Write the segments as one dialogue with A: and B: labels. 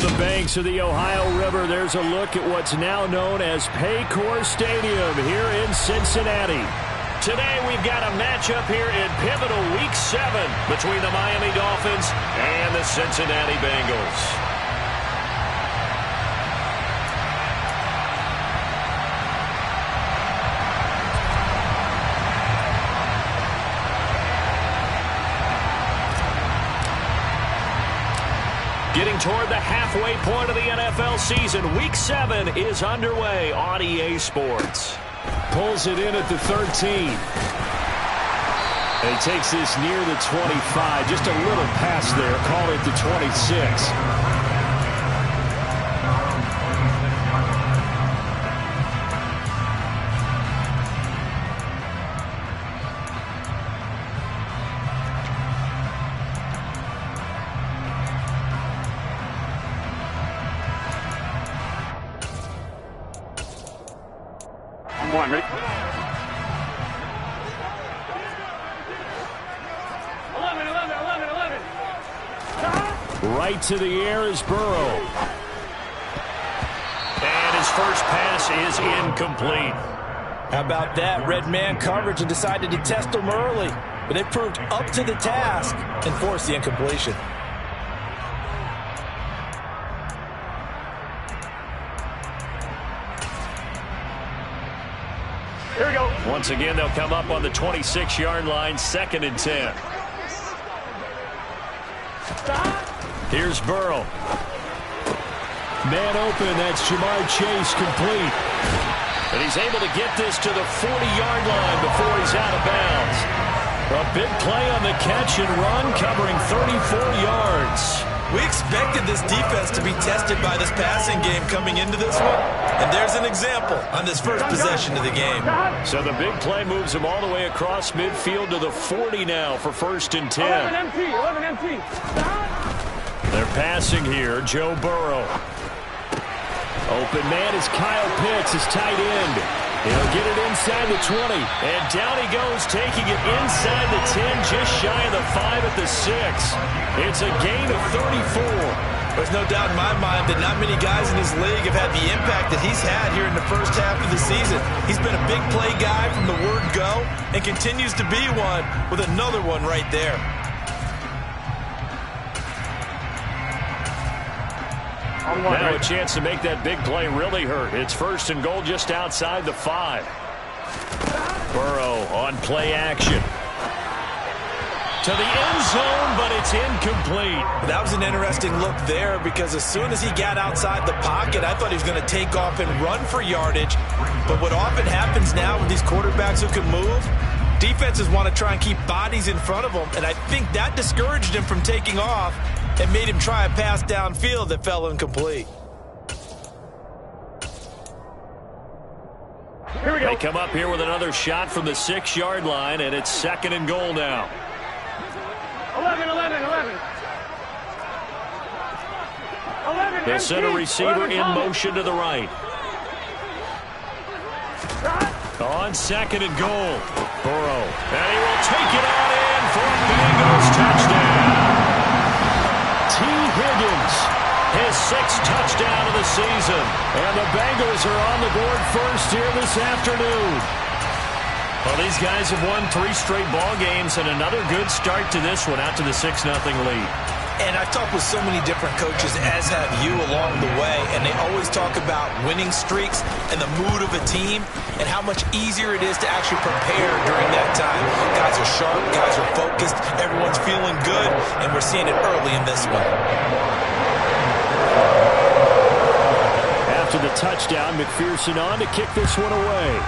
A: the banks of the Ohio River, there's a look at what's now known as Paycor Stadium here in Cincinnati. Today we've got a matchup here in pivotal Week 7 between the Miami Dolphins and the Cincinnati Bengals. Getting toward the halfway point of the NFL season, Week 7 is underway on EA Sports. Pulls it in at the 13. And he takes this near the 25. Just a little pass there. Call it the 26.
B: Ready? 11.
A: Right to the air is Burrow. And his first pass is incomplete.
C: How about that? Red man coverage and decided to test him early. But it proved up to the task and forced the incompletion.
B: Here we go.
A: Once again, they'll come up on the 26-yard line, 2nd and 10. Here's Burrow. Man open, that's Jamar Chase complete. And he's able to get this to the 40-yard line before he's out of bounds. A big play on the catch and run, covering 34 yards.
C: We expected this defense to be tested by this passing game coming into this one. And there's an example on this first possession of the game.
A: So the big play moves him all the way across midfield to the 40 now for 1st and 10.
B: 11 empty.
A: They're passing here, Joe Burrow. Open man is Kyle Pitts, his tight end. He'll get it inside the 20. And down he goes, taking it inside the 10, just shy of the 5 at the 6. It's a gain of 34.
C: There's no doubt in my mind that not many guys in this league have had the impact that he's had here in the first half of the season. He's been a big play guy from the word go and continues to be one with another one right there.
A: Now a chance to make that big play really hurt. It's 1st and goal just outside the 5. Burrow on play action. To the end zone, but it's incomplete.
C: That was an interesting look there because as soon as he got outside the pocket, I thought he was going to take off and run for yardage. But what often happens now with these quarterbacks who can move, defenses want to try and keep bodies in front of them, and I think that discouraged him from taking off and made him try a pass downfield that fell incomplete.
B: Here we go.
A: They come up here with another shot from the 6-yard line, and it's 2nd and goal now.
B: 11.
A: They'll send a receiver in motion to the right. On 2nd and goal, Burrow. And he will take it on in for a Bengals touchdown. T. Higgins, his 6th touchdown of the season. And the Bengals are on the board first here this afternoon. Well, these guys have won 3 straight ball games and another good start to this one out to the 6-0 lead.
C: And I've talked with so many different coaches, as have you, along the way, and they always talk about winning streaks and the mood of a team and how much easier it is to actually prepare during that time. Guys are sharp, guys are focused, everyone's feeling good, and we're seeing it early in this one.
A: After the touchdown, McPherson on to kick this one away.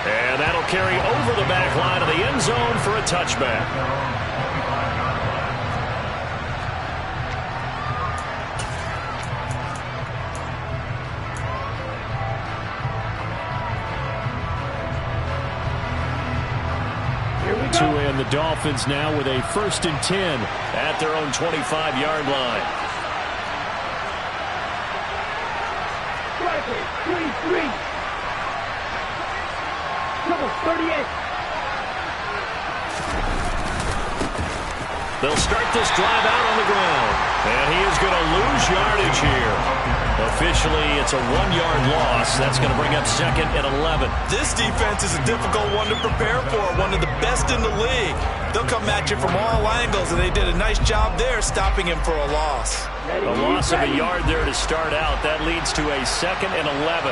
A: And that'll carry over the back line of the end zone for a touchback. And the Dolphins now with a 1st and 10 at their own 25-yard line.
B: 23. Trouble, 38.
A: They'll start this drive out on the ground. And he is going to lose yardage here. Officially, it's a 1-yard loss. That's going to bring up 2nd and 11.
C: This defense is a difficult one to prepare for, one of the best in the league. They'll come at you from all angles, and they did a nice job there stopping him for a loss.
A: A loss of a yard there to start out. That leads to a 2nd and 11.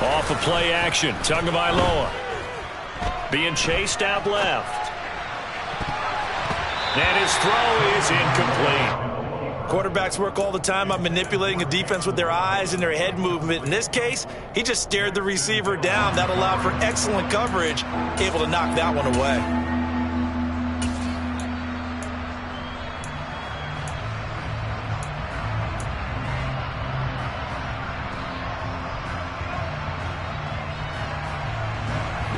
A: Off of play action, Tagovailoa being chased out left. And his throw is incomplete.
C: Quarterbacks work all the time on manipulating a defense with their eyes and their head movement. In this case, he just stared the receiver down. That allowed for excellent coverage, able to knock that one away.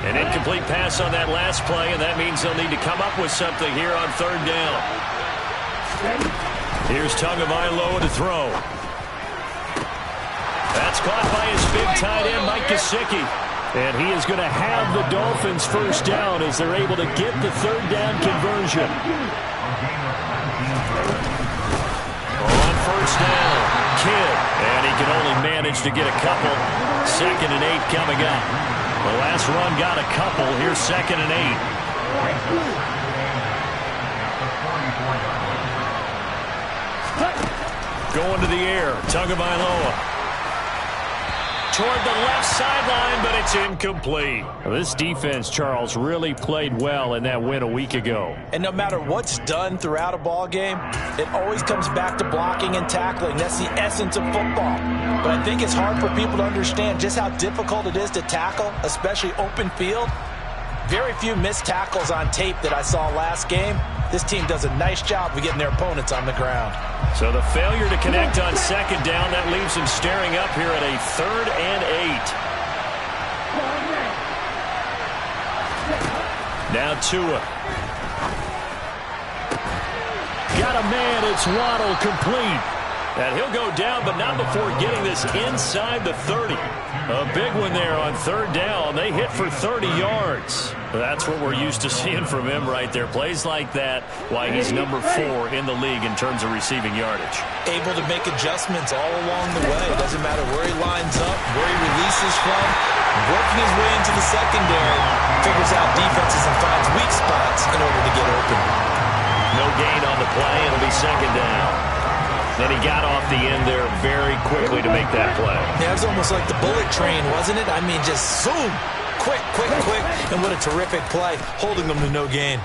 A: An incomplete pass on that last play, and that means they'll need to come up with something here on 3rd down. Here's Tagovailoa to throw. That's caught by his big tight end, Mike Gesicki. And he is going to have the Dolphins first down as they're able to get the 3rd down conversion. On first down, Kidd. And he can only manage to get a couple. 2nd and 8 coming up. The last run got a couple. Here's 2nd and 8. Going to the air, Tagovailoa. Toward the left sideline, but it's incomplete. This defense, Charles, really played well in that win a week ago.
C: And no matter what's done throughout a ball game, it always comes back to blocking and tackling. That's the essence of football. But I think it's hard for people to understand just how difficult it is to tackle, especially open field. Very few missed tackles on tape that I saw last game. This team does a nice job of getting their opponents on the ground.
A: So the failure to connect on 2nd down, that leaves them staring up here at a 3rd and 8. Now Tua. Got a man, it's Waddle, complete. And he'll go down, but not before getting this inside the 30. A big one there on 3rd down. They hit for 30 yards. That's what we're used to seeing from him right there. Plays like that, why he's number 4 in the league in terms of receiving yardage.
C: Able to make adjustments all along the way. It doesn't matter where he lines up, where he releases from. Working his way into the secondary, figures out defenses and finds weak spots in order to get open.
A: No gain on the play. It'll be 2nd down. Then he got off the end there very quickly to make that play.
C: Yeah, it was almost like the bullet train, wasn't it? I mean, just zoom. Quick, quick, quick. And what a terrific play, holding them to no gain.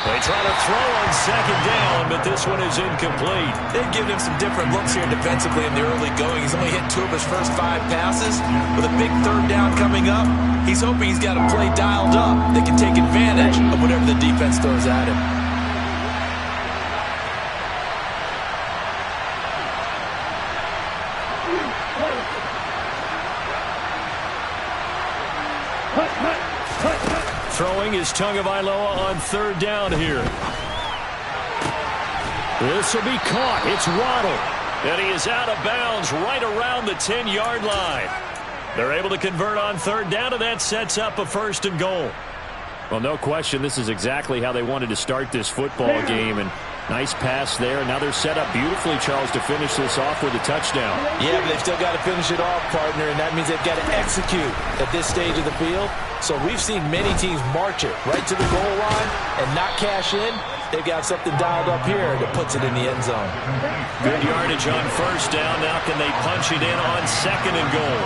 A: They try to throw on 2nd down, but this one is incomplete.
C: They've given him some different looks here defensively in the early going. He's only hit 2 of his first 5 passes. With a big 3rd down coming up, he's hoping he's got a play dialed up that can take advantage of whatever the defense throws at him.
A: Throwing is Tagovailoa on 3rd down here. This will be caught. It's Waddle. And he is out of bounds right around the 10-yard line. They're able to convert on 3rd down, and that sets up a 1st and goal. Well, no question, this is exactly how they wanted to start this football game. And nice pass there. Now they're set up beautifully, Charles, to finish this off with a touchdown.
C: Yeah, but they've still got to finish it off, partner, and that means they've got to execute at this stage of the field. So we've seen many teams march it right to the goal line and not cash in. They've got something dialed up here that puts it in the end zone.
A: Good yardage on 1st down. Now can they punch it in on 2nd and goal?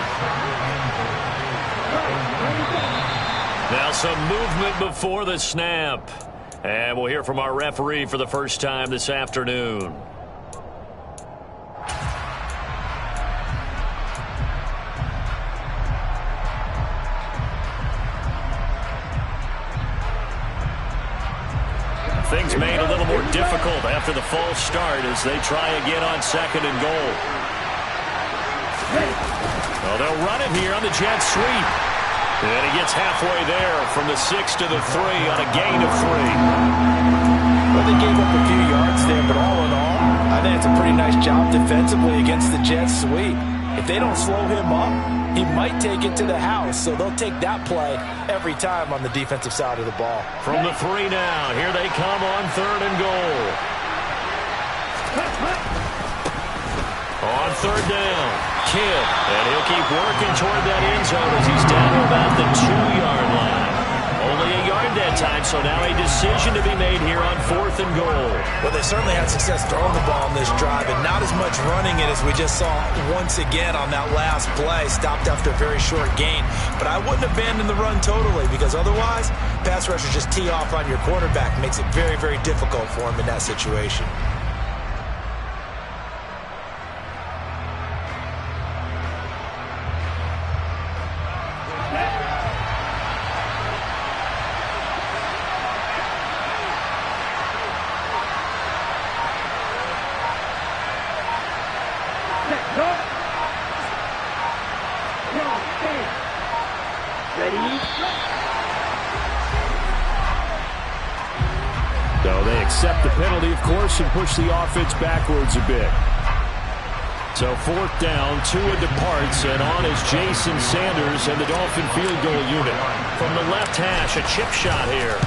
A: Now some movement before the snap. And we'll hear from our referee for the first time this afternoon. Things made a little more difficult after the false start as they try again on 2nd and goal. Well, they'll run it here on the jet sweep. And he gets halfway there from the 6 to the 3 on a gain of 3.
C: Well, they gave up a few yards there, but all in all, I think it's a pretty nice job defensively against the jet sweep. If they don't slow him up, he might take it to the house. So they'll take that play every time on the defensive side of the ball.
A: From the 3 now, here they come on 3rd and goal. On 3rd down, Kidd, and he'll keep working toward that end zone as he's down to about the 2-yard line. Only a yard that time, so now a decision to be made here on 4th and goal.
C: Well, they certainly had success throwing the ball in this drive, and not as much running it as we just saw once again on that last play. Stopped after a very short gain. But I wouldn't abandon the run totally, because otherwise, pass rushers just tee off on your quarterback. Makes it very, very difficult for him in that situation.
A: So they accept the penalty, of course, and push the offense backwards a bit. So 4th down, Tua departs, and on is Jason Sanders and the Dolphin field goal unit. From the left hash, a chip shot here.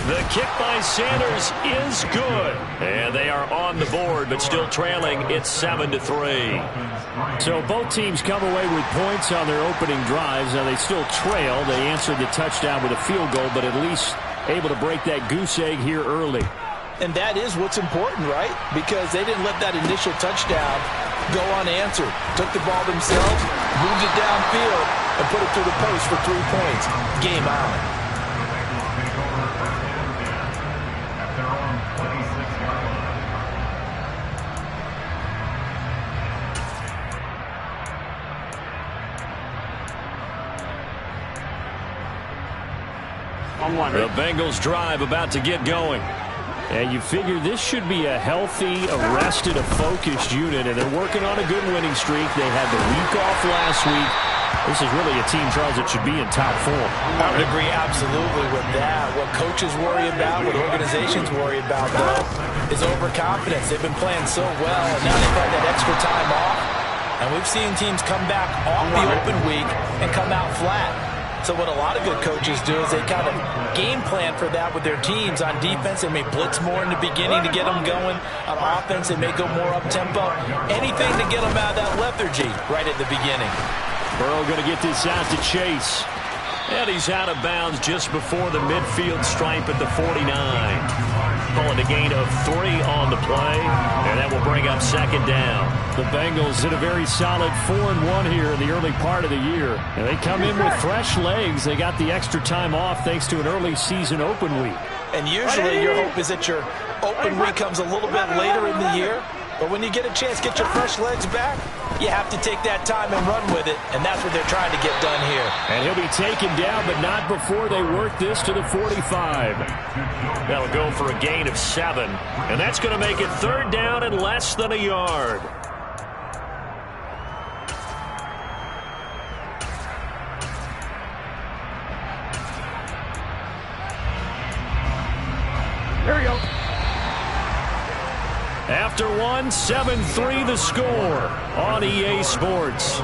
A: The kick by Sanders is good. And they are on the board, but still trailing. It's 7-3. So both teams come away with points on their opening drives. Now they still trail. They answered the touchdown with a field goal, but at least able to break that goose egg here early.
C: And that is what's important, right? Because they didn't let that initial touchdown go unanswered. Took the ball themselves, moved it downfield, and put it through the post for 3 points. Game on.
A: The Bengals drive about to get going. And you figure this should be a healthy, arrested, a focused unit, and they're working on a good winning streak. They had the week off last week. This is really a team, Charles, that should be in top form.
C: I would agree absolutely with that. What coaches worry about, what organizations worry about, though, is overconfidence. They've been playing so well, and now they've had that extra time off. And we've seen teams come back off the open week and come out flat. So what a lot of good coaches do is they kind of game plan for that with their teams. On defense, they may blitz more in the beginning to get them going. On offense, they may go more up-tempo. Anything to get them out of that lethargy right at the beginning.
A: Burrow going to get this out to Chase. And he's out of bounds just before the midfield stripe at the 49. Calling a gain of 3 on the play, and that will bring up 2nd down. The Bengals did a very solid 4-1 here in the early part of the year. And they come in with fresh legs. They got the extra time off thanks to an early season open week.
C: And usually your hope is that your open week comes a little bit later in the year. But when you get a chance to get your fresh legs back, you have to take that time and run with it. And that's what they're trying to get done here.
A: And he'll be taken down, but not before they work this to the 45. That'll go for a gain of 7. And that's going to make it 3rd down and less than a yard.
B: Here we go.
A: After 1, 7-3 the score on EA Sports.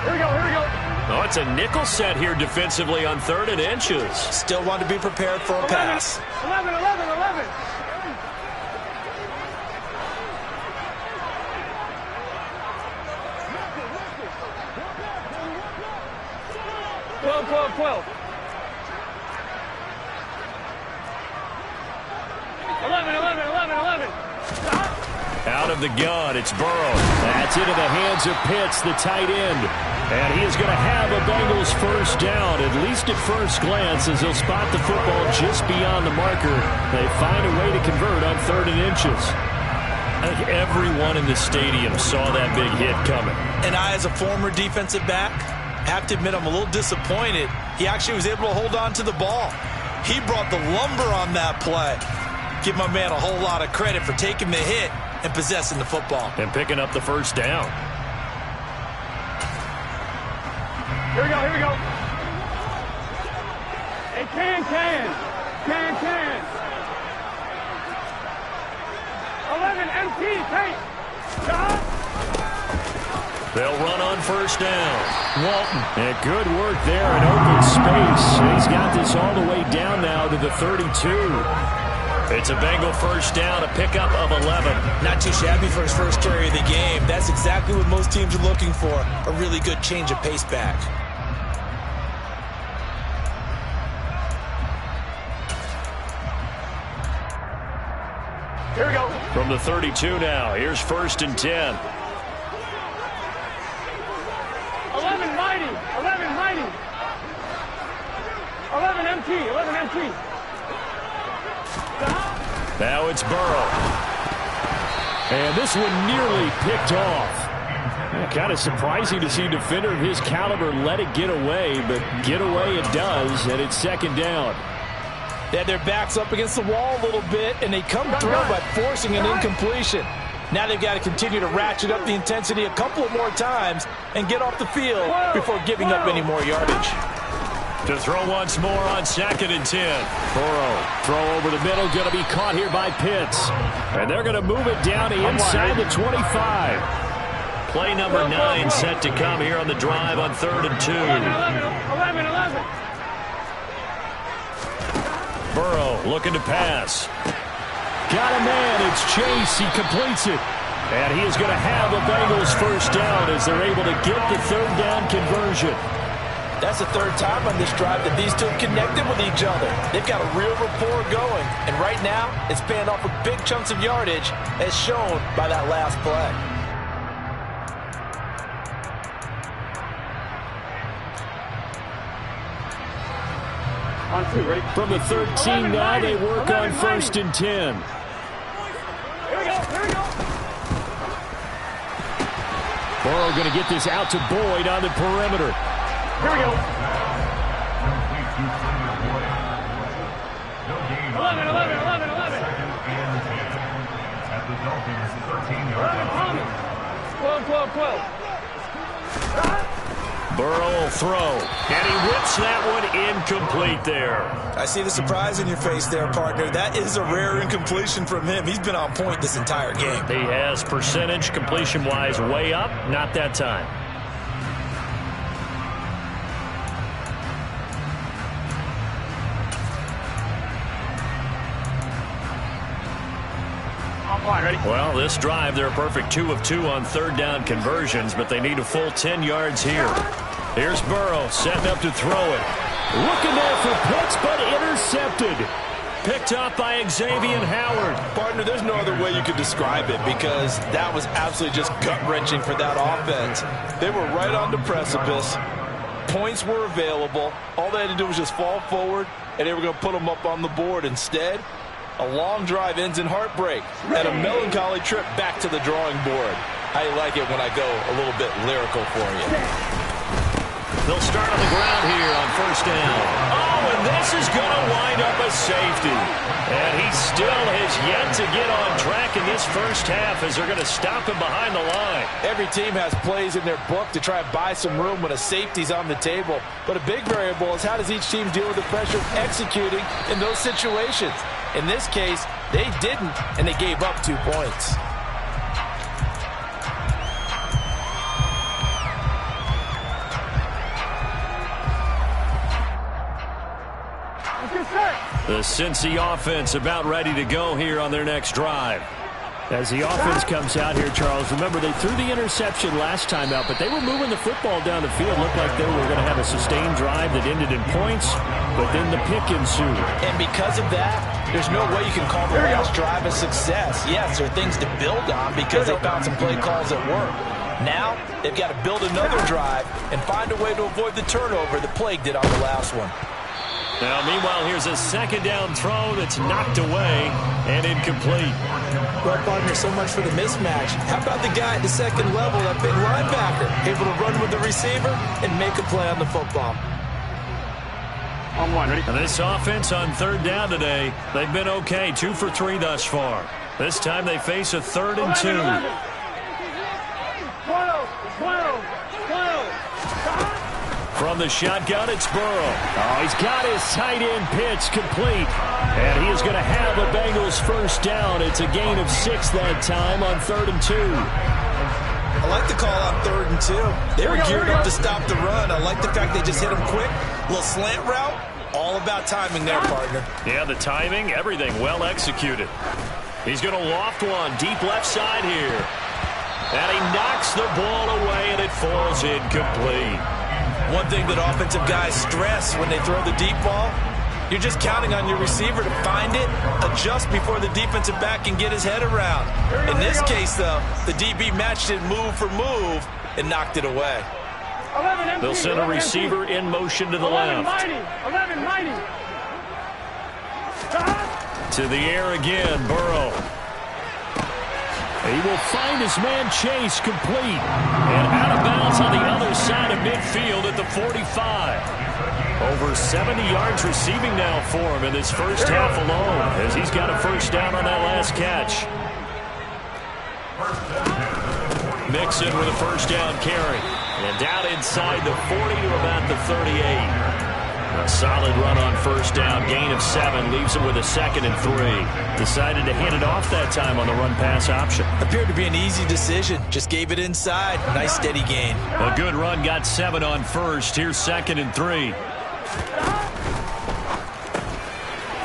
B: Here we go, here we go.
A: Oh, it's a nickel set here defensively on 3rd and inches.
C: Still want to be prepared for a pass.
B: 11, 11, 11. 12, 12, 12. 11, 11, 11, 11.
A: Out of the gun, it's Burrow. That's into the hands of Pitts, the tight end. And he is going to have a Bengals first down, at least at first glance, as he'll spot the football just beyond the marker. They find a way to convert on 3rd and inches. I think everyone in the stadium saw that big hit coming.
C: And I, as a former defensive back, have to admit I'm a little disappointed. He actually was able to hold on to the ball. He brought the lumber on that play. Give my man a whole lot of credit for taking the hit and possessing the football.
A: And picking up the first down.
B: Here we go, here we go. Hey, can. 11 empty, take. Stop.
A: They'll run on first down. Walton. And good work there in open space. And he's got this all the way down now to the 32. It's a Bengal first down, a pickup of 11.
C: Not too shabby for his first carry of the game. That's exactly what most teams are looking for, a really good change of pace back.
B: Here we go.
A: From the 32 now, here's first and 10.
B: 11 mighty. 11 empty.
A: Now it's Burrow. And this one nearly picked off. Kind of surprising to see a defender of his caliber let it get away, but get away it does, and it's second down.
C: They had their backs up against the wall a little bit, and they come through by forcing an incompletion. Now they've got to continue to ratchet up the intensity a couple of more times and get off the field before giving up any more yardage.
A: To throw once more on second and 10. Burrow, throw over the middle, going to be caught here by Pitts. And they're going to move it down to inside the 25. Play number 9 set to come here on the drive on 3rd and 2.
B: 11.
A: Burrow looking to pass. Got a man. It's Chase. He completes it. And he is going to have the Bengals first down as they're able to get the 3rd down conversion.
C: That's the 3rd time on this drive that these two have connected with each other. They've got a real rapport going. And right now, it's paying off with big chunks of yardage as shown by that last play.
B: On 2, ready?
A: From the 13 now, they work on first and 10.
B: Here we go.
A: Burrow going to get this out to Boyd on the perimeter.
B: Here we go. 11. 12.
A: Burrow will throw, and he whips that one incomplete there.
C: I see the surprise in your face there, partner. That is a rare incompletion from him. He's been on point this entire game.
A: He has percentage completion-wise way up, not that time.
B: Ready?
A: Well, this drive, they're a perfect 2 of 2 on 3rd down conversions, but they need a full 10 yards here. Here's Burrow setting up to throw it. Looking there for Pitts, but intercepted. Picked up by Xavier Howard.
C: Partner, there's no other way you could describe it because that was absolutely just gut-wrenching for that offense. They were right on the precipice. Points were available. All they had to do was just fall forward, and they were going to put them up on the board. Instead, a long drive ends in heartbreak and a melancholy trip back to the drawing board. I like it when I go a little bit lyrical for you.
A: They'll start on the ground here on first down. Oh, and this is going to wind up a safety. And he still has yet to get on track in this first half as they're going to stop him behind the line.
C: Every team has plays in their book to try and buy some room when a safety's on the table. But a big variable is how does each team deal with the pressure of executing in those situations. In this case, they didn't, and they gave up 2 points.
A: The Cincy offense about ready to go here on their next drive. As the offense comes out here, Charles, remember they threw the interception last time out, but they were moving the football down the field. Looked like they were going to have a sustained drive that ended in points, but then the pick ensued.
C: And because of that, there's no way you can call the last drive a success. Yes, there are things to build on because they found some play calls that work. Now, they've got to build another drive and find a way to avoid the turnover that plagued it on the last one.
A: Now, meanwhile, here's a second down throw that's knocked away and incomplete.
C: Well, partner, so much for the mismatch. How about the guy at the second level, that big linebacker, able to run with the receiver and make a play on the football?
B: On 1, ready?
A: And this offense on 3rd down today, they've been okay, 2 for 3 thus far. This time they face a 3rd and 2. From the shotgun, it's Burrow. Oh, he's got his tight end pitch complete. And he is going to have a Bengals first down. It's a gain of 6 that time on 3rd and 2.
C: I like the call on 3rd and 2. They were geared up to stop the run. I like the fact they just hit him quick. A little slant route. All about timing there, partner.
A: Yeah, the timing, everything well executed. He's going to loft one deep left side here. And he knocks the ball away, and it falls incomplete.
C: One thing that offensive guys stress when they throw the deep ball, you're just counting on your receiver to find it, adjust before the defensive back can get his head around. In this case, though, the DB matched it move for move and knocked it away.
A: They'll send a receiver in motion to the left. To the air again, Burrow. He will find his man Chase complete. And out of bounds on the other side of midfield at the 45. Over 70 yards receiving now for him in this first half alone, as he's got a first down on that last catch. Mixon with a first down carry. And down inside the 40 to about the 38. A solid run on first down. Gain of 7. Leaves him with a 2nd and 3. Decided to hand it off that time on the run-pass option.
C: Appeared to be an easy decision. Just gave it inside. Nice steady gain.
A: A good run. Got 7 on first. Here's 2nd and 3.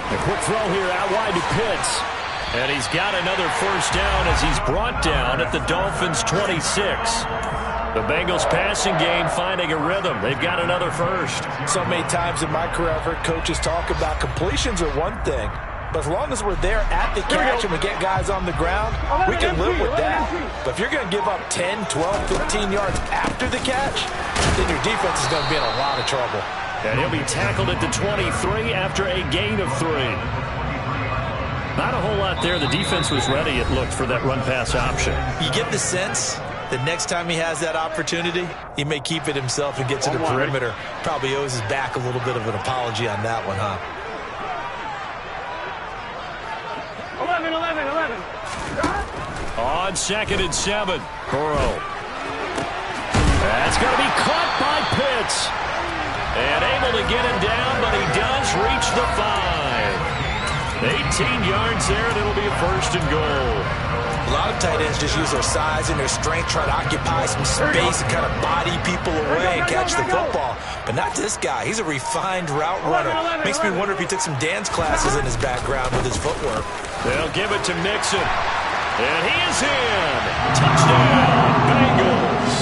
A: A quick throw here out wide to Pitts. And he's got another first down as he's brought down at the Dolphins' 26. The Bengals passing game finding a rhythm. They've got another first.
C: So many times in my career I've heard coaches talk about completions are one thing, but as long as we're there at the catch and we get guys on the ground, we can live with that. But if you're going to give up 10, 12, 15 yards after the catch, then your defense is going to be in a lot of trouble.
A: And he'll be tackled at the 23 after a gain of 3. Not a whole lot there. The defense was ready, it looked, for that run-pass option.
C: You get the sense the next time he has that opportunity, he may keep it himself and get to the perimeter. Probably owes his back a little bit of an apology on that one, huh?
B: 11.
A: On 2nd and 7, Burrow. That's going to be caught by Pitts. And able to get him down, but he does reach the 5. 18 yards there, and it'll be a 1st and goal.
C: A lot of tight ends just use their size and their strength, try to occupy some space and kind of body people away and catch the football. But not this guy. He's a refined route runner. Makes me wonder if he took some dance classes in his background with his footwork.
A: They'll give it to Mixon. And he is in. Touchdown, Bengals.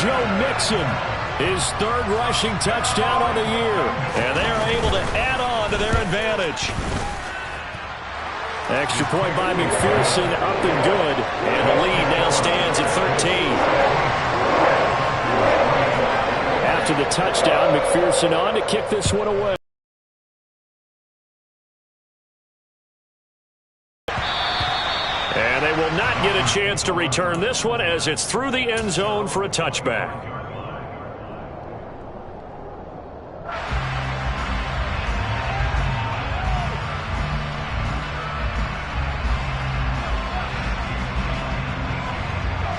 A: Joe Mixon, his 3rd rushing touchdown on the year. And they are able to add on to their advantage. Extra point by McPherson, up and good. And the lead now stands at 13. After the touchdown, McPherson on to kick this one away. And they will not get a chance to return this one as it's through the end zone for a touchback.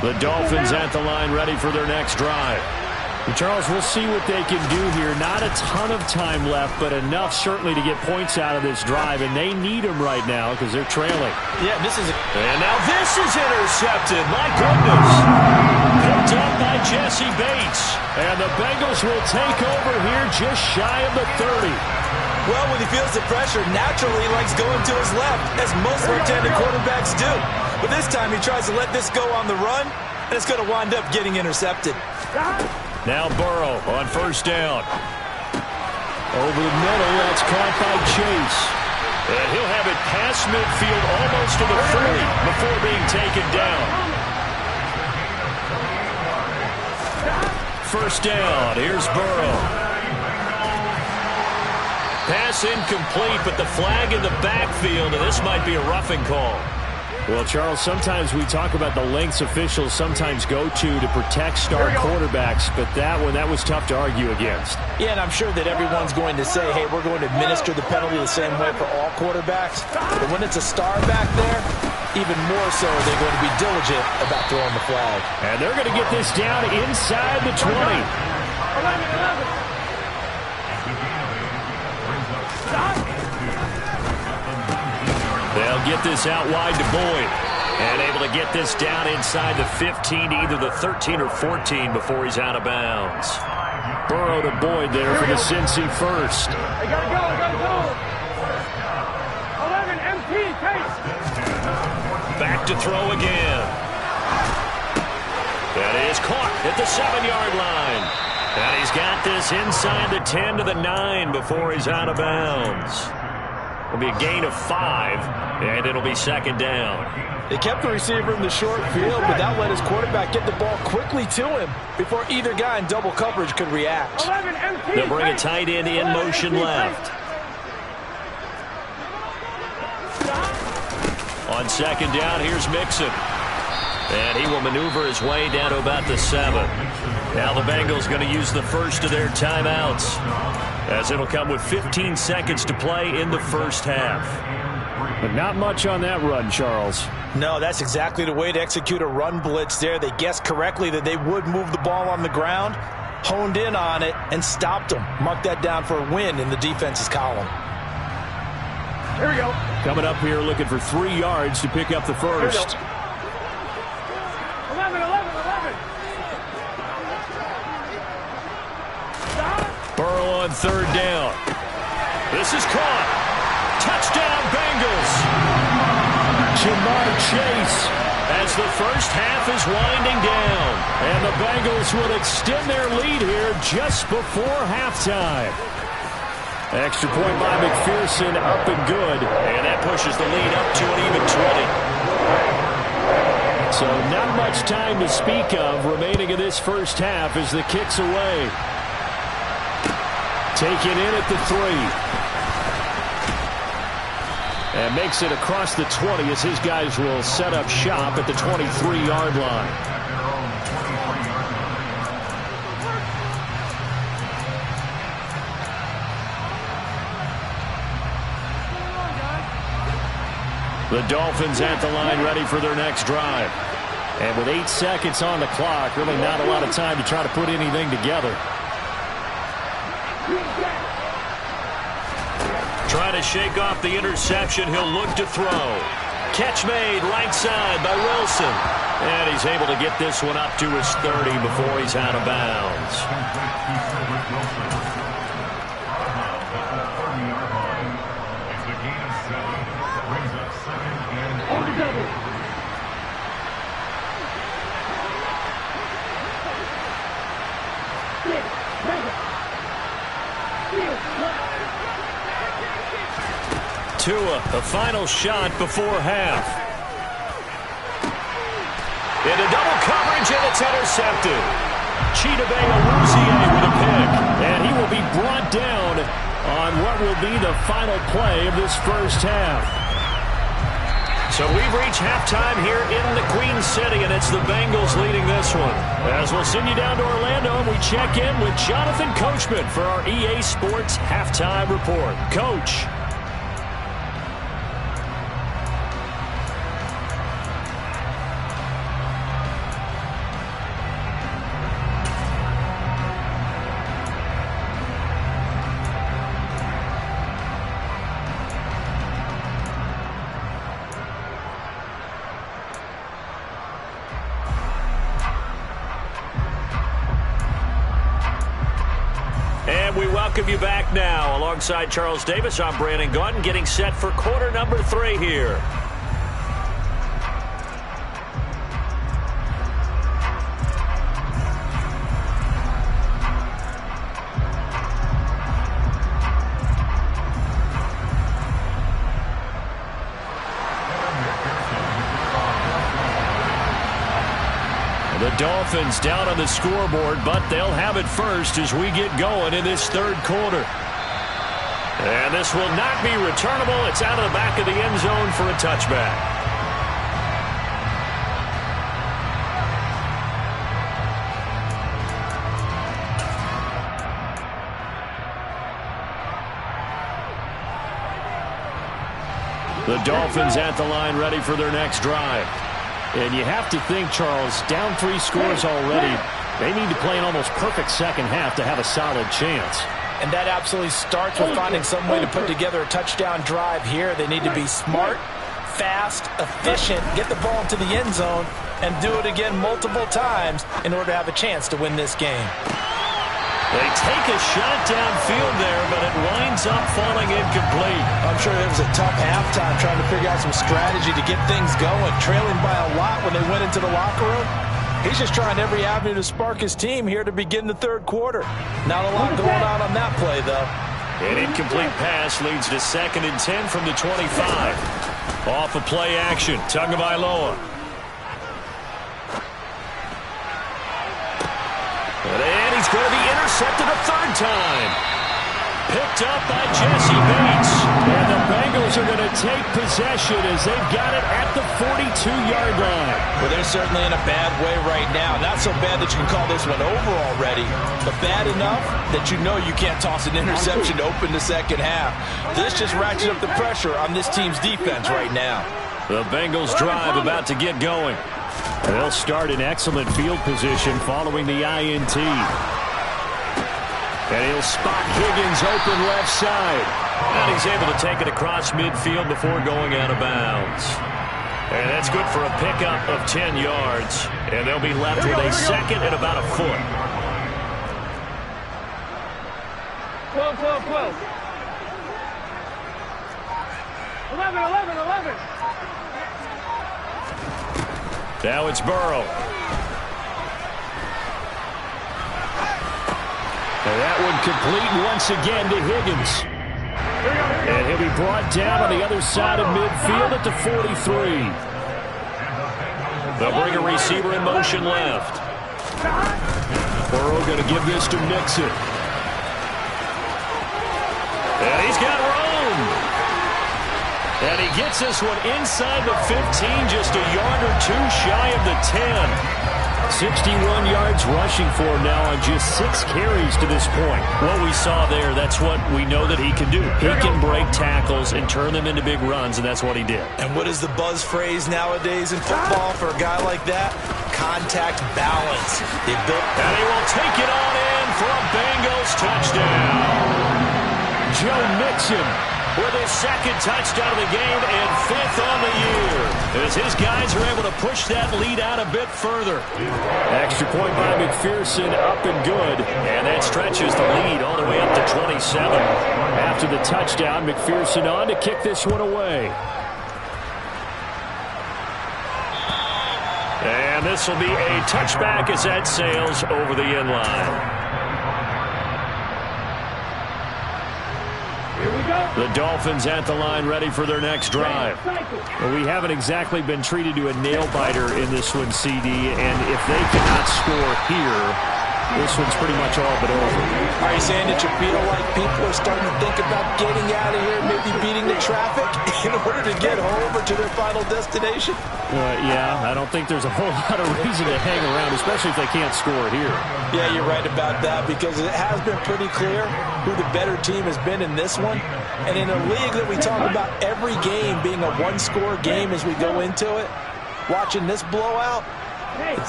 A: The Dolphins at the line, ready for their next drive. Charles, we'll see what they can do here. Not a ton of time left, but enough certainly to get points out of this drive, and they need them right now because they're trailing.
C: Yeah,
A: And now this is intercepted. My goodness. Picked up by Jesse Bates. And the Bengals will take over here just shy of the 30.
C: Well, when he feels the pressure, naturally he likes going to his left, as most left-handed quarterbacks do. But this time he tries to let this go on the run, and it's going to wind up getting intercepted.
A: Now Burrow on first down. Over the middle, that's caught by Chase. And he'll have it past midfield almost to the 40 before being taken down. First down, here's Burrow. Pass incomplete, but the flag in the backfield, and this might be a roughing call. Well, Charles, sometimes we talk about the lengths officials sometimes go to protect star quarterbacks, but that was tough to argue against.
C: Yeah, and I'm sure that everyone's going to say, hey, we're going to administer the penalty the same way for all quarterbacks. But when it's a star back there, even more so are they going to be diligent about throwing the flag.
A: And they're going to get this down inside the 20.
B: 11.
A: They'll get this out wide to Boyd. And able to get this down inside the 15 to either the 13 or 14 before he's out of bounds. Burrow to Boyd there for the Cincy first.
B: I gotta go. 11, MT, case.
A: Back to throw again. That is caught at the 7-yard line. And he's got this inside the 10 to the 9 before he's out of bounds. It'll be a gain of 5, and it'll be second down.
C: They kept the receiver in the short field, but that let his quarterback get the ball quickly to him before either guy in double coverage could react.
B: 11, MT,
A: They'll bring a tight end in motion left. On second down, here's Mixon. And he will maneuver his way down to about the 7. Now the Bengals going to use the first of their timeouts, as it'll come with 15 seconds to play in the first half.
D: But not much on that run, Charles.
C: No, that's exactly the way to execute a run blitz there. They guessed correctly that they would move the ball on the ground, honed in on it, and stopped them. Mark that down for a win in the defense's column.
B: Here we go.
D: Coming up here looking for 3 yards to pick up the first.
B: 11.
A: Burrow on third down. This is caught. Touchdown, Bengals. Jamar Chase as the first half is winding down. And the Bengals will extend their lead here just before halftime.
D: Extra point by McPherson, up and good.
A: And that pushes the lead up to an even 20.
D: So not much time to speak of remaining in this first half as the kick's away. Taken in at the 3. And makes it across the 20 as his guys will set up shop at the 23-yard line. The Dolphins at the line ready for their next drive. And with 8 seconds on the clock, really not a lot of time to try to put anything together.
A: Trying to shake off the interception. He'll look to throw. Catch made right side by Wilson. And he's able to get this one up to his 30 before he's out of bounds. Tua, the final shot before half. Into double coverage, and it's intercepted. Chidobe Awuzie with a pick. And he will be brought down on what will be the final play of this first half. So we've reached halftime here in the Queen City, and it's the Bengals leading this one. As we'll send you down to Orlando, and we check in with Jonathan Coachman for our EA Sports Halftime Report. Coach. We welcome you back now. Alongside Charles Davis, I'm Brandon Gaudin, getting set for quarter number 3 here. The Dolphins down on the scoreboard, but they'll have it first as we get going in this third quarter. And this will not be returnable. It's out of the back of the end zone for a touchback.
D: The Dolphins at the line ready for their next drive. And you have to think, Charles, down 3 scores already. They need to play an almost perfect second half to have a solid chance.
C: And that absolutely starts with finding some way to put together a touchdown drive here. They need to be smart, fast, efficient, get the ball into the end zone, and do it again multiple times in order to have a chance to win this game.
D: They take a shot downfield there, but it winds up falling incomplete.
C: I'm sure it was a tough halftime trying to figure out some strategy to get things going, trailing by a lot when they went into the locker room. He's just trying every avenue to spark his team here to begin the third quarter. Not a lot going on that play, though.
D: An incomplete pass leads to 2nd and 10 from the 25. Off of play action, Tagovailoa. And he's going to be intercepted a 3rd time. Picked up by Jesse Bates. And the Bengals are going to take possession as they've got it at the 42-yard line.
C: Well, they're certainly in a bad way right now. Not so bad that you can call this one over already, but bad enough that you know you can't toss an interception to open the second half. This just ratchets up the pressure on this team's defense right now.
D: The Bengals drive about to get going. They'll start in excellent field position following the INT. And he'll spot Higgins open left side. And he's able to take it across midfield before going out of bounds. And that's good for a pickup of 10 yards. And they'll be left with a 2nd and about a foot.
B: 12, 12, 12. 11, 11, 11.
D: Now it's Burrow. And that one complete once again to Higgins. And he'll be brought down on the other side of midfield at the 43. They'll bring a receiver in motion left. Burrow going to give this to Mixon. And he's got room. And he gets this one inside the 15, just a yard or 2 shy of the 10. 61 yards rushing for him now on just 6 carries to this point. What we saw there, that's what we know that he can do. He can break tackles and turn them into big runs, and that's what he did.
C: And what is the buzz phrase nowadays in football for a guy like that? Contact balance.
D: And he will take it on in for a Bengals touchdown. Joe Mixon with his 2nd touchdown of the game and 5th on the year, as his guys are able to push that lead out a bit further. Extra point by McPherson, up and good, and that stretches the lead all the way up to 27. After the touchdown, McPherson on to kick this one away. And this will be a touchback as that sails over the end line. The Dolphins at the line ready for their next drive. Well, we haven't exactly been treated to a nail-biter in this one, CD, and if they cannot score here, this one's pretty much all but over.
C: Are you saying that you feel like people are starting to think about getting out of here, maybe beating the traffic in order to get home or to their final destination?
D: Yeah, I don't think there's a whole lot of reason to hang around, especially if they can't score here.
C: Yeah, you're right about that, because it has been pretty clear who the better team has been in this one. And in a league that we talk about every game being a one-score game as we go into it, watching this blowout,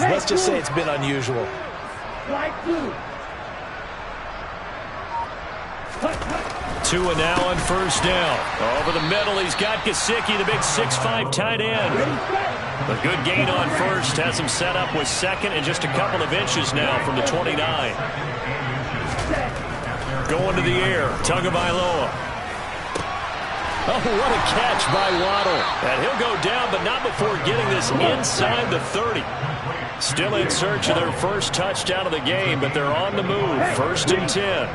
C: let's just say it's been unusual.
D: Tua now on 1st down. Over the middle, he's got Gesicki, the big 6'5" tight end. A good gain on 1st, has him set up with 2nd and just a couple of inches now from the 29. Going to the air, Tagovailoa. Oh, what a catch by Waddle. And he'll go down, but not before getting this inside the 30. Still in search of their first touchdown of the game, but they're on the move. 1st and 10.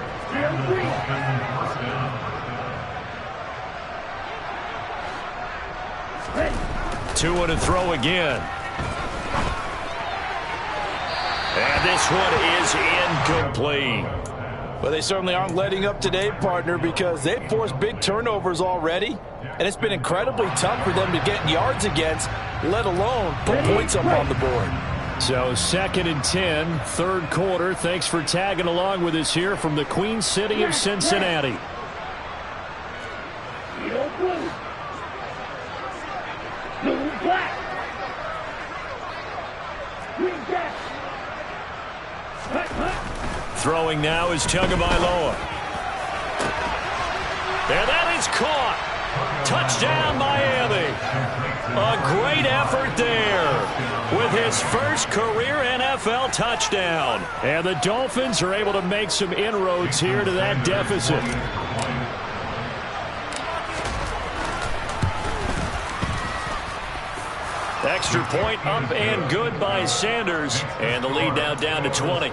D: Tua to throw again. And this one is incomplete.
C: Well, they certainly aren't letting up today, partner, because they've forced big turnovers already, and it's been incredibly tough for them to get yards against, let alone put points up on the board.
D: So 2nd and 10, 3rd quarter. Thanks for tagging along with us here from the Queen City of Cincinnati. Throwing now is Tagovailoa. And that is caught. Touchdown, Miami. A great effort there with his first career NFL touchdown. And the Dolphins are able to make some inroads here to that deficit. Extra point up and good by Sanders. And the lead now down to 20.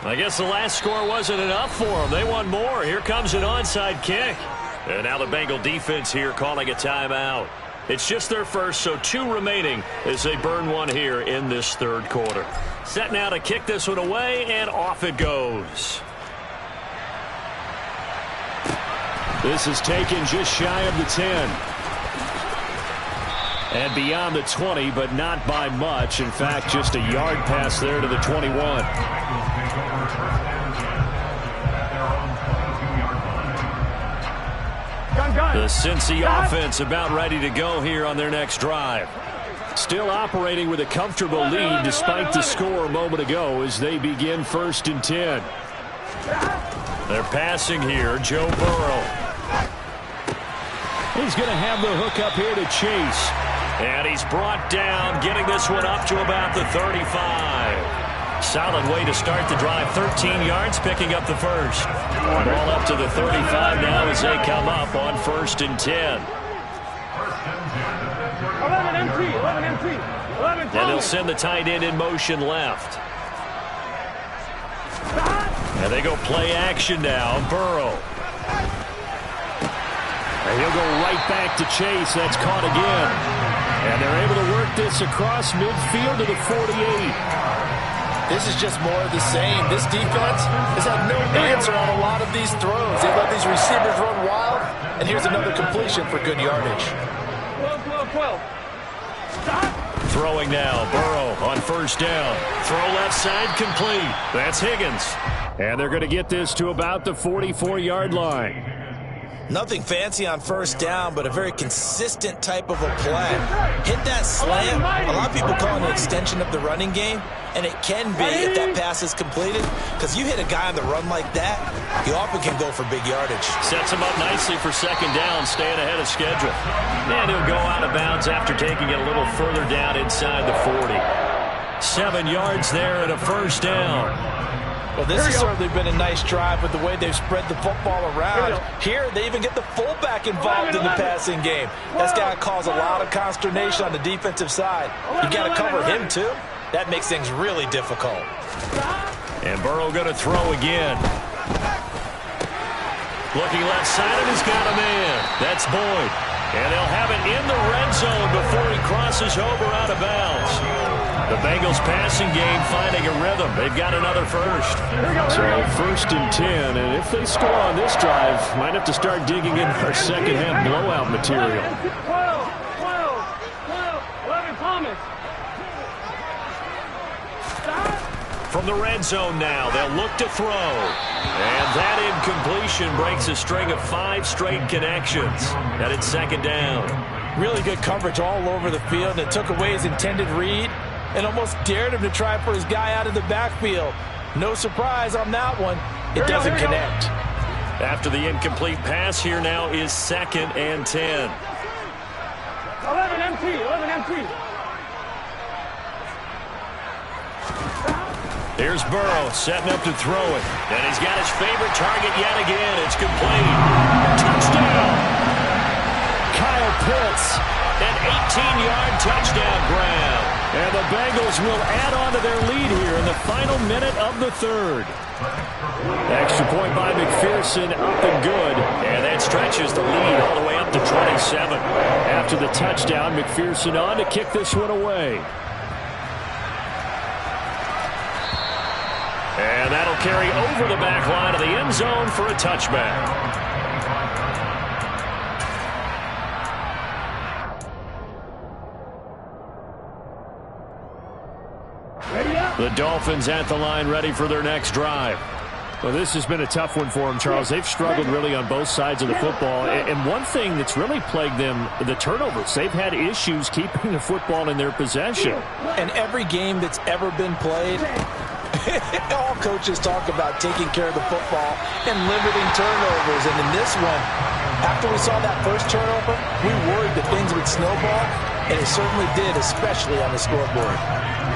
D: I guess the last score wasn't enough for them. They want more. Here comes an onside kick. And now the Bengal defense here calling a timeout. It's just their first, so 2 remaining as they burn one here in this third quarter. Set now to kick this one away, and off it goes. This is taken just shy of the 10. And beyond the 20, but not by much. In fact, just a yard pass there to the 21. The Cincy offense about ready to go here on their next drive. Still operating with a comfortable lead despite the score a moment ago as they begin 1st and 10. They're passing here. Joe Burrow. He's going to have the hook up here to Chase. And he's brought down, getting this one up to about the 35. Solid way to start the drive. 13 yards, picking up the first. Ball up to the 35 now as they come up on 1st and 10.
B: 11 MP, 11 MP, 11
D: And they'll send the tight end in motion left. And they go play action now. Burrow. And he'll go right back to Chase. That's caught again. And they're able to work this across midfield to the 48.
C: This is just more of the same. This defense has had no answer on a lot of these throws. They let these receivers run wild, and here's another completion for good yardage.
B: 12. Stop.
D: Throwing now. Burrow on 1st down. Throw left side complete. That's Higgins. And they're going to get this to about the 44-yard line.
C: Nothing fancy on 1st down, but a very consistent type of a play. Hit that slam. A lot of people call it an extension of the running game, and it can be if that pass is completed, because you hit a guy on the run like that, he often can go for big yardage.
D: Sets him up nicely for 2nd down, staying ahead of schedule. And he'll go out of bounds after taking it a little further down inside the 40. 7 yards there and a 1st down.
C: Well, this has certainly been a nice drive with the way they've spread the football around. Here, they even get the fullback involved in the passing game. That's got to cause a lot of consternation on the defensive side. You got to cover him, too. That makes things really difficult.
D: And Burrow going to throw again. Looking left side, and he's got a man. That's Boyd. And they'll have it in the red zone before he crosses over out of bounds. The Bengals passing game finding a rhythm. They've got another first. So 1st and 10, and if they score on this drive, might have to start digging in our second-half blowout material.
B: 12, 11 Thomas.
D: From the red zone now, they'll look to throw. And that incompletion breaks a string of 5 straight connections. And it's 2nd down.
C: Really good coverage all over the field. It took away his intended read and almost dared him to try for his guy out of the backfield. No surprise on that one. It doesn't connect.
D: After the incomplete pass, here now is 2nd and 10.
B: 11 MP, 11 MP.
D: Here's Burrow setting up to throw it. And he's got his favorite target yet again. It's complete. Touchdown. Kyle Pitts. An 18-yard touchdown grab. And the Bengals will add on to their lead here in the final minute of the 3rd. Extra point by McPherson, up and good. And that stretches the lead all the way up to 27. After the touchdown, McPherson on to kick this one away. And that'll carry over the back line of the end zone for a touchback. The Dolphins at the line ready for their next drive. Well, this has been a tough one for them, Charles. They've struggled really on both sides of the football. And one thing that's really plagued them, the turnovers. They've had issues keeping the football in their possession.
C: And every game that's ever been played, all coaches talk about taking care of the football and limiting turnovers. And in this one, after we saw that first turnover, we worried that things would snowball, and it certainly did, especially on the scoreboard.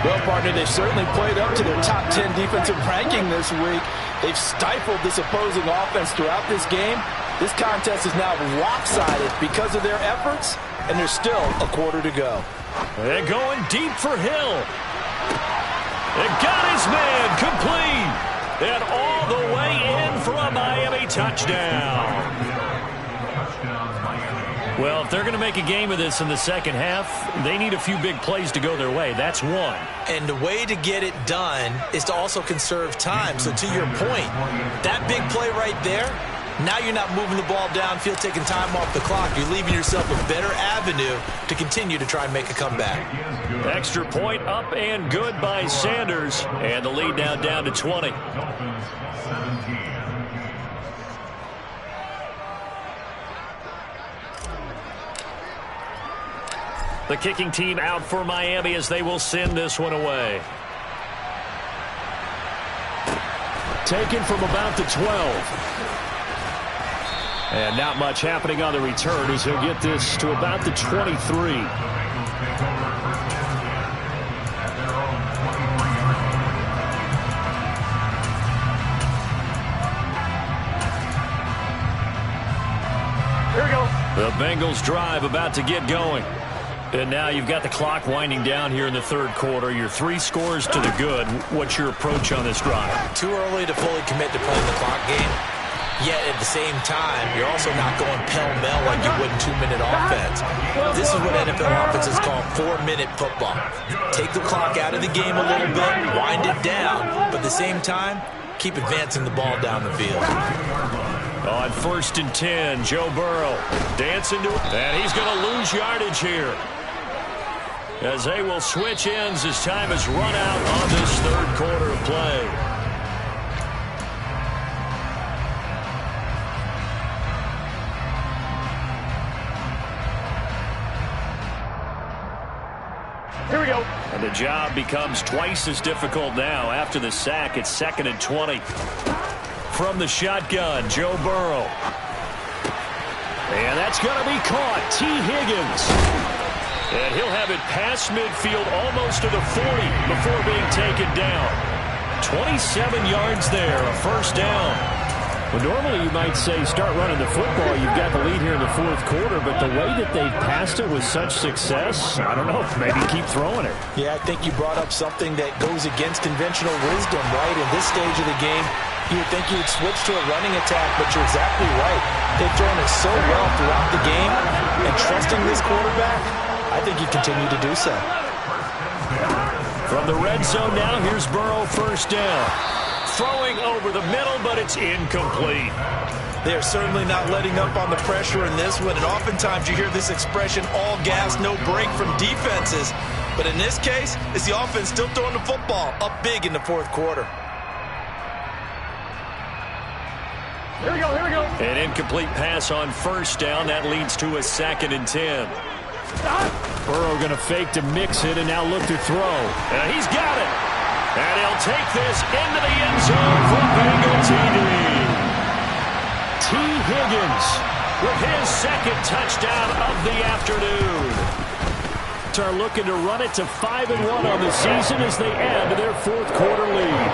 C: Well, partner, they've certainly played up to their top 10 defensive ranking this week. They've stifled this opposing offense throughout this game. This contest is now lopsided because of their efforts, and there's still a quarter to go.
D: They're going deep for Hill. They got his man complete. And all the way in for a Miami touchdown. Well, if they're going to make a game of this in the second half, they need a few big plays to go their way. That's one.
C: And the way to get it done is to also conserve time. So to your point, that big play right there, now you're not moving the ball downfield, taking time off the clock. You're leaving yourself a better avenue to continue to try and make a comeback.
D: Extra point up and good by Sanders. And the lead now down to 20. The kicking team out for Miami as they will send this one away. Taken from about the 12. And not much happening on the return as he'll get this to about the 23.
B: Here we go.
D: The Bengals drive about to get going. And now you've got the clock winding down here in the third quarter. Your 3 scores to the good. What's your approach on this drive?
C: Too early to fully commit to playing the clock game. Yet at the same time, you're also not going pell-mell like you would in 2-minute offense. This is what NFL offenses call 4-minute football. Take the clock out of the game a little bit, wind it down, but at the same time, keep advancing the ball down the field.
D: On 1st and 10, Joe Burrow dancing to it. And he's going to lose yardage here, as they will switch ends as time has run out on this third quarter of play.
B: Here we go.
D: And the job becomes twice as difficult now. After the sack, it's 2nd and 20. From the shotgun, Joe Burrow. And that's going to be caught. T. Higgins. And he'll have it past midfield almost to the 40 before being taken down. 27 yards there, a first down. Well, normally you might say start running the football. You've got the lead here in the fourth quarter, but the way that they've passed it with such success, I don't know, maybe keep throwing it.
C: Yeah, I think you brought up something that goes against conventional wisdom, right? In this stage of the game, you would think you would switch to a running attack, but you're exactly right. They've thrown it so well throughout the game, and trusting this quarterback, I think you continue to do so.
D: From the red zone now, here's Burrow, first down. Throwing over the middle, but it's incomplete.
C: They are certainly not letting up on the pressure in this one, and oftentimes you hear this expression, all gas, no break from defenses. But in this case, it's the offense still throwing the football up big in the fourth quarter.
B: Here we go, here we go.
D: An incomplete pass on first down. That leads to a 2nd and 10. Burrow going to fake to mix it and now look to throw. And he's got it. And he'll take this into the end zone for Bengal TD. T. Higgins with his 2nd touchdown of the afternoon. Are looking to run it to 5-1 on the season as they add to their fourth quarter lead.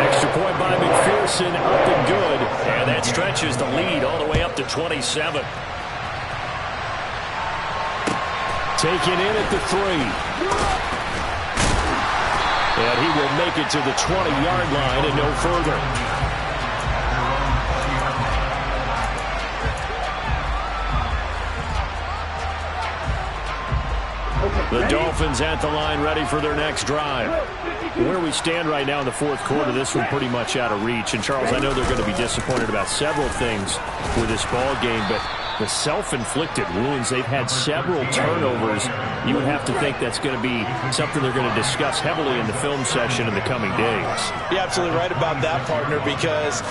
D: Extra point by McPherson, up and good. And that stretches the lead all the way up to 27. Taken in at the 3. And he will make it to the 20-yard line and no further. The Dolphins at the line, ready for their next drive. Where we stand right now in the fourth quarter, this one pretty much out of reach. And, Charles, I know they're going to be disappointed about several things with this ball game, but the self-inflicted wounds. They've had several turnovers. You would have to think that's going to be something they're going to discuss heavily in the film session in the coming days.
C: You're absolutely right about that, partner, because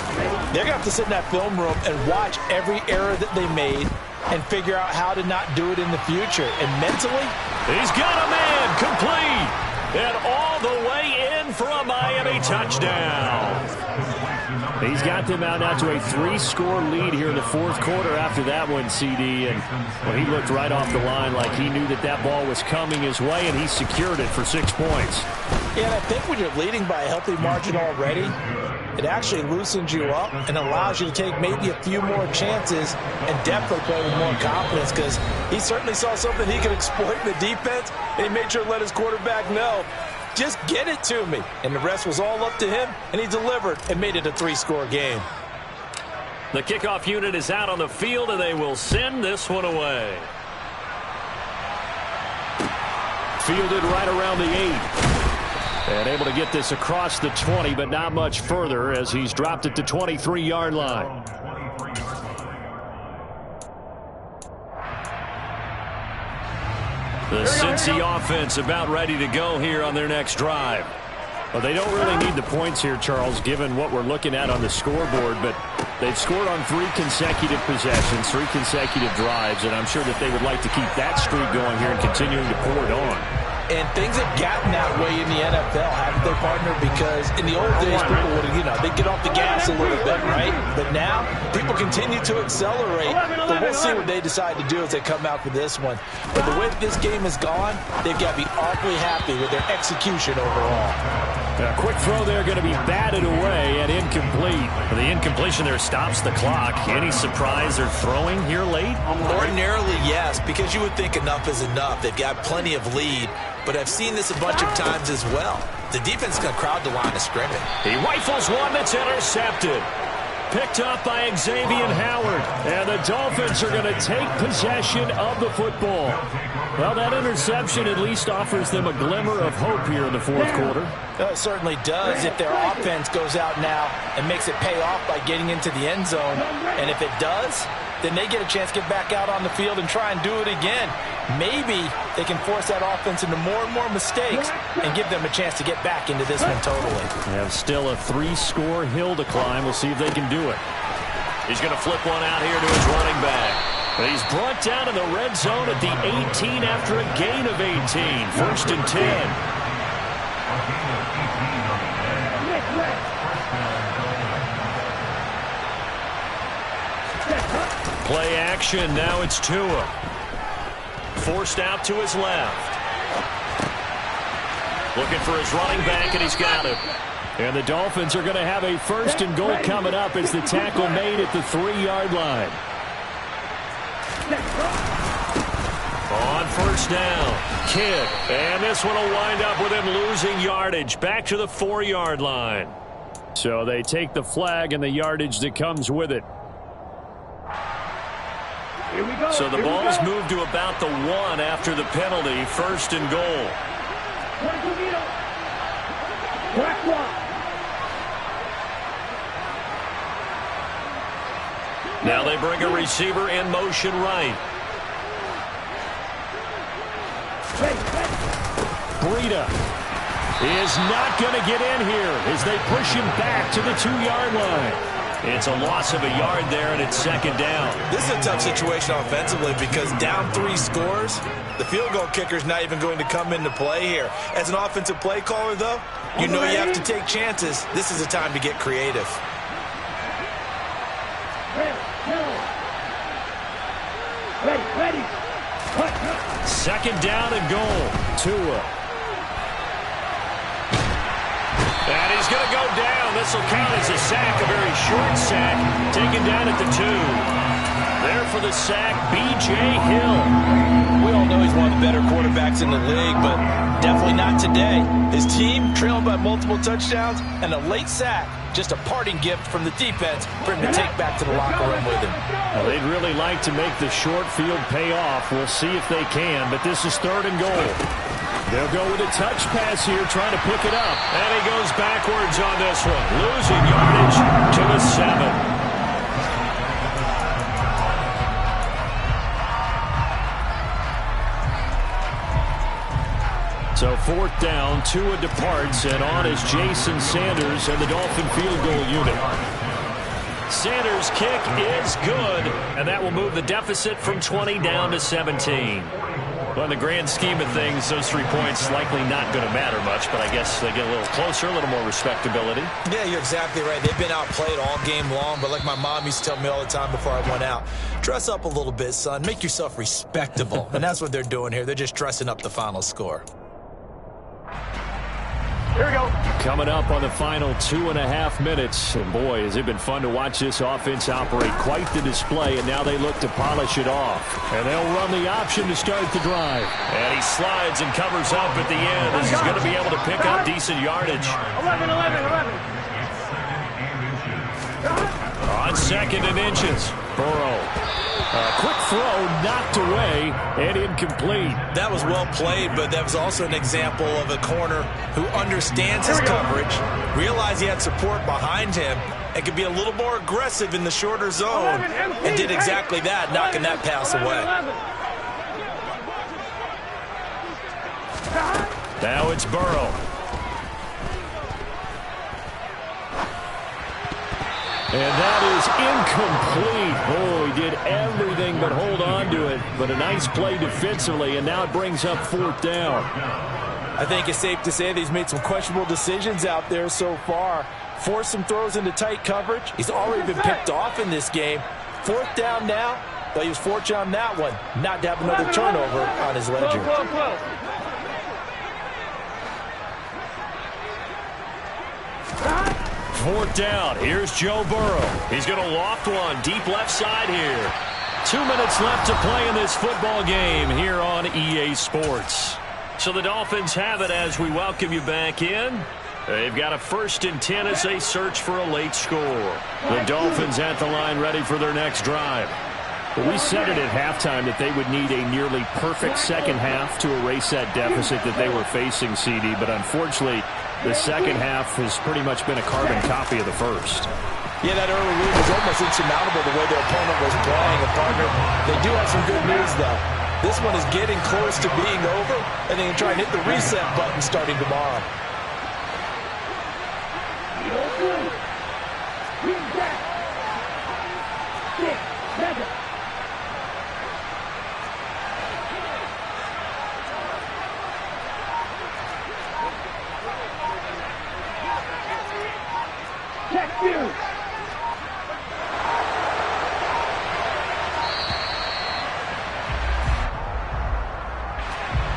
C: they're going to have to sit in that film room and watch every error that they made and figure out how to not do it in the future. And mentally,
A: he's got a man complete. And all the way in for a Miami touchdown.
D: He's got them out now to a 3-score lead here in the fourth quarter after that one, CD. And well, he looked right off the line like he knew that that ball was coming his way, and he secured it for 6 points.
C: Yeah, and I think when you're leading by a healthy margin already, it actually loosens you up and allows you to take maybe a few more chances and definitely play with more confidence, because he certainly saw something he could exploit in the defense, and he made sure to let his quarterback know, just get it to me. And the rest was all up to him, and he delivered and made it a 3-score game.
A: The kickoff unit is out on the field, and they will send this one away.
D: Fielded right around the 8. And able to get this across the 20, but not much further as he's dropped it to 23-yard line.
A: The Cincy offense about ready to go here on their next drive.
D: Well, they don't really need the points here, Charles, given what we're looking at on the scoreboard, but they've scored on 3 consecutive possessions, 3 consecutive drives, and I'm sure that they would like to keep that streak going here and continuing to pour it on.
C: And things have gotten that way in the NFL, haven't they, partner? Because in the old days, people would, they'd get off the gas a little bit, right? But now, people continue to accelerate. But we'll see what they decide to do as they come out for this one. But the way that this game has gone, they've got to be awfully happy with their execution overall.
D: A quick throw there going to be batted away and incomplete.
A: The incompletion there stops the clock. Any surprise they're throwing here late?
C: Ordinarily, yes, because you would think enough is enough. They've got plenty of lead. But I've seen this a bunch of times as well. The defense is going to crowd the line of scrimmage.
A: He rifles one that's intercepted. Picked up by Xavier Howard. And the Dolphins are going to take possession of the football.
D: Well, that interception at least offers them a glimmer of hope here in the fourth quarter.
C: It certainly does if their offense goes out now and makes it pay off by getting into the end zone. And if it does, then they get a chance to get back out on the field and try and do it again. Maybe they can force that offense into more and more mistakes and give them a chance to get back into this one totally.
D: They have still a 3-score hill to climb. We'll see if they can do it.
A: He's going to flip one out here to his running back. But he's brought down in the red zone at the 18 after a gain of 18. 1st and 10. Play action. Now it's Tua. Forced out to his left. Looking for his running back, and he's got him.
D: And the Dolphins are going to have a 1st and goal coming up as the tackle made at the 3-yard line.
A: On 1st down, Kidd. And this one will wind up with him losing yardage back to the 4-yard line.
D: So they take the flag and the yardage that comes with it.
A: So the ball's moved to about the 1 after the penalty. 1st and goal. Now they bring a receiver in motion right.
D: Breida is not going to get in here as they push him back to the 2-yard line.
A: It's a loss of a yard there, and it's 2nd down.
C: This is a tough situation offensively because down 3 scores, the field goal kicker's not even going to come into play here. As an offensive play caller, though, you know you have to take chances. This is a time to get creative.
B: Ready.
A: 2nd down and goal.
D: Tua.
A: And he's going to go down. This will count as a sack, a very short sack, taken down at the 2. There for the sack, B.J. Hill.
C: We all know he's one of the better quarterbacks in the league, but definitely not today. His team trailed by multiple touchdowns and a late sack. Just a parting gift from the defense for him to take back to the locker room with him.
D: Well, they'd really like to make the short field pay off. We'll see if they can, but this is 3rd and goal. They'll go with a touch pass here, trying to pick it up.
A: And he goes backwards on this one, losing yardage to the 7.
D: So 4th down, Tua departs, and on is Jason Sanders and the Dolphin field goal unit. Sanders' kick is good, and that will move the deficit from 20 down to 17. Well, in the grand scheme of things, those 3 points likely not going to matter much, but I guess they get a little closer, a little more respectability.
C: Yeah, you're exactly right. They've been outplayed all game long, but like my mom used to tell me all the time before I went out, dress up a little bit, son. Make yourself respectable. And that's what they're doing here. They're just dressing up the final score.
B: Here we go.
D: Coming up on the final 2.5 minutes. And boy, has it been fun to watch this offense operate. Quite the display, and now they look to polish it off. And they'll run the option to start the drive. And he slides and covers up at the end. This is going to be able to pick up decent yardage.
B: 11.
D: On 2nd and inches, Burrow. Quick throw, knocked away, and incomplete.
C: That was well played, but that was also an example of a corner who understands his coverage, realized he had support behind him, and could be a little more aggressive in the shorter zone, and did exactly that, knocking that pass away.
D: Now it's Burrow. And that is incomplete. Oh, he did everything but hold on to it. But a nice play defensively, and now it brings up 4th down.
C: I think it's safe to say that he's made some questionable decisions out there so far. Forced some throws into tight coverage. He's already been picked off in this game. 4th down now. But he was fortunate on that one, not to have another turnover on his ledger.
D: 4th down. Here's Joe Burrow. He's going to loft one deep left side here. 2 minutes left to play in this football game here on EA Sports. So the Dolphins have it as we welcome you back in. They've got a 1st and 10 as they search for a late score. The Dolphins at the line ready for their next drive. But we said it at halftime that they would need a nearly perfect second half to erase that deficit that they were facing, CD. But unfortunately, the second half has pretty much been a carbon copy of the first.
C: Yeah, that early lead was almost insurmountable the way their opponent was playing. And partner, they do have some good news, though. This one is getting close to being over, and they can try and hit the reset button starting tomorrow.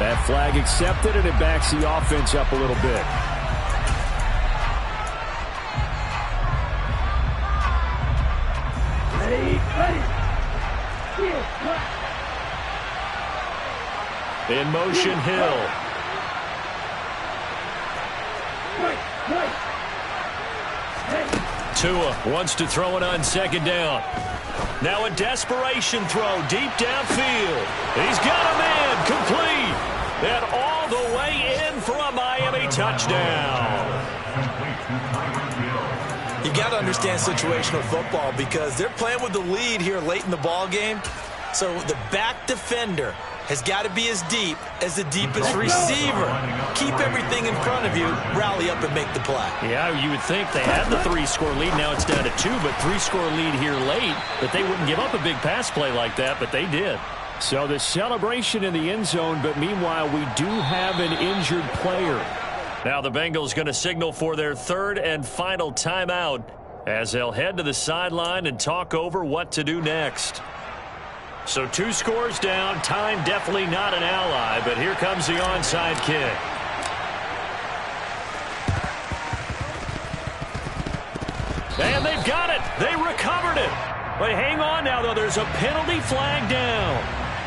D: That flag accepted, and it backs the offense up a little bit. In motion, Hill. Tua wants to throw it on 2nd down. Now a desperation throw deep downfield. He's got a man complete. And all the way in for a Miami touchdown.
C: You got to understand situational football because they're playing with the lead here late in the ball game. So the back defender has got to be as deep as the deepest receiver. Keep everything in front of you, rally up and make the play.
D: Yeah, you would think they had the 3-score lead. Now it's down to 2, but 3-score lead here late. That they wouldn't give up a big pass play like that, but they did. So the celebration in the end zone, but meanwhile we do have an injured player. Now the Bengals going to signal for their 3rd and final timeout as they'll head to the sideline and talk over what to do next. So 2 scores down, time definitely not an ally, but here comes the onside kick. And they've got it. They recovered it. But hang on now, though. There's a penalty flag down.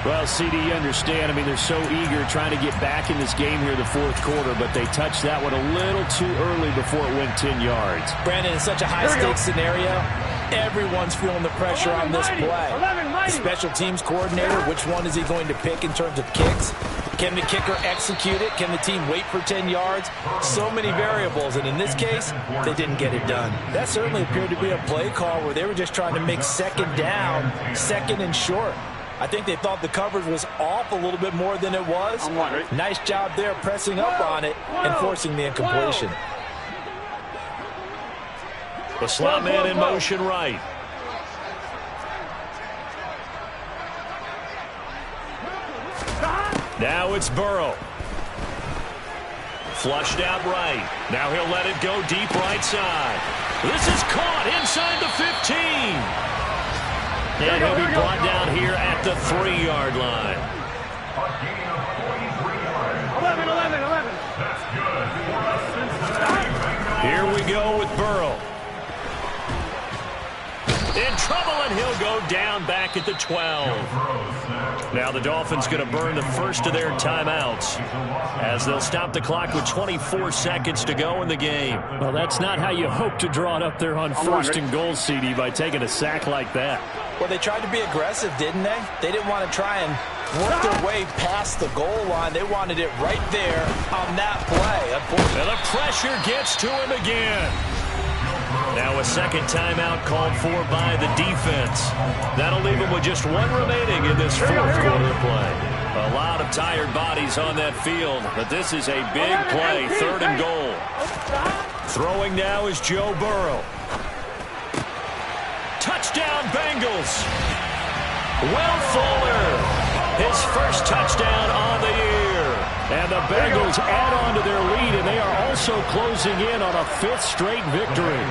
D: Well, CD, you understand. I mean, they're so eager trying to get back in this game here the 4th quarter, but they touched that one a little too early before it went 10 yards.
C: Brandon, in such a high-stakes scenario, everyone's feeling the pressure on this play. The special teams coordinator, which one is he going to pick in terms of kicks? Can the kicker execute it? Can the team wait for 10 yards? So many variables, and in this case, they didn't get it done. That certainly appeared to be a play call where they were just trying to make 2nd down, 2nd and short. I think they thought the coverage was off a little bit more than it was. Nice job there pressing up on it and forcing the incompletion.
A: The slot man in motion right. Now it's Burrow. Flushed out right. Now he'll let it go deep right side. This is caught inside the 15. And he'll be brought down here at the 3-yard line.
B: 11.
A: Here we go with Burrow. In trouble, and he'll go down back at the 12. Now the Dolphins going to burn the first of their timeouts as they'll stop the clock with 24 seconds to go in the game.
D: Well, that's not how you hope to draw it up there on first and goal, CD, by taking a sack like that.
C: Well, they tried to be aggressive, didn't they? They didn't want to try and work their way past the goal line. They wanted it right there on that play.
A: And the pressure gets to him again. Now a second timeout called for by the defense. That'll leave him with just one remaining in this fourth quarter play. A lot of tired bodies on that field, but this is a big play, 3rd and goal. Throwing now is Joe Burrow. Touchdown, Bengals. Will Fuller, his first touchdown on the year. And the Bengals add on to their lead, and they are also closing in on a 5th straight victory.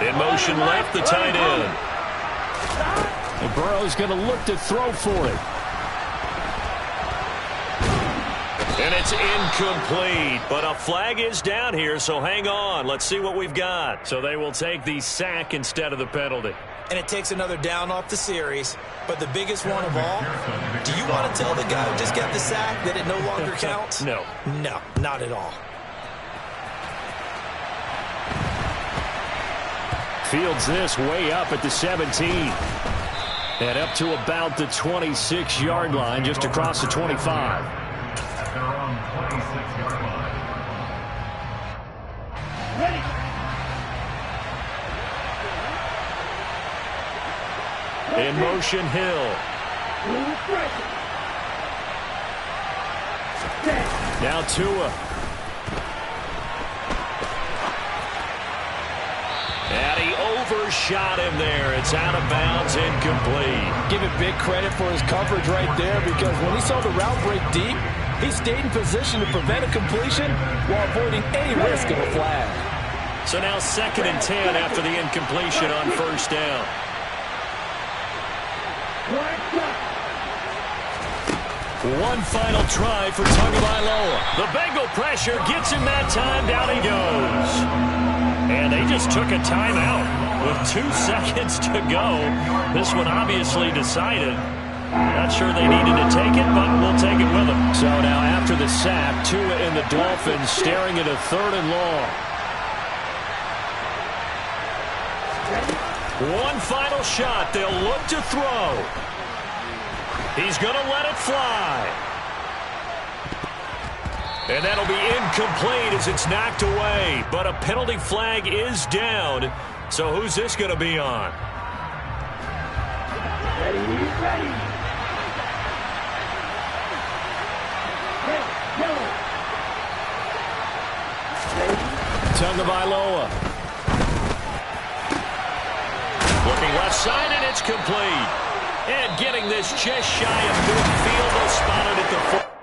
A: In motion left, the tight end.
D: And Burrow's going to look to throw for it.
A: And it's incomplete, but a flag is down here, so hang on. Let's see what we've got. So they will take the sack instead of the penalty.
C: And it takes another down off the series. But the biggest one of all, do you want to tell the guy who just got the sack that it no longer counts?
A: No.
C: No, not at all.
D: Fields this way up at the 17. And up to about the 26-yard line, just across the 25.
B: At their own 26-yard line. Ready.
A: In motion, Hill. Now Tua. And he overshot him there. It's out of bounds, incomplete.
C: Give it big credit for his coverage right there, because when he saw the route break deep, he stayed in position to prevent a completion while avoiding any risk of a flag.
A: So now 2nd and 10 after the incompletion on 1st down. One final try for Tagovailoa. The Bengal pressure gets him that time. Down he goes. And they just took a timeout with 2 seconds to go. This one obviously decided. Not sure they needed to take it, but we'll take it with them. So now after the sack, Tua and the Dolphins staring at a 3rd and long. One final shot. They'll look to throw. He's going to let it fly. And that'll be incomplete as it's knocked away. But a penalty flag is down. So who's this going to be on?
B: Ready.
A: Tagovailoa. Looking left side, and it's complete. And getting this just shy of midfield, they'll spot it at the 4.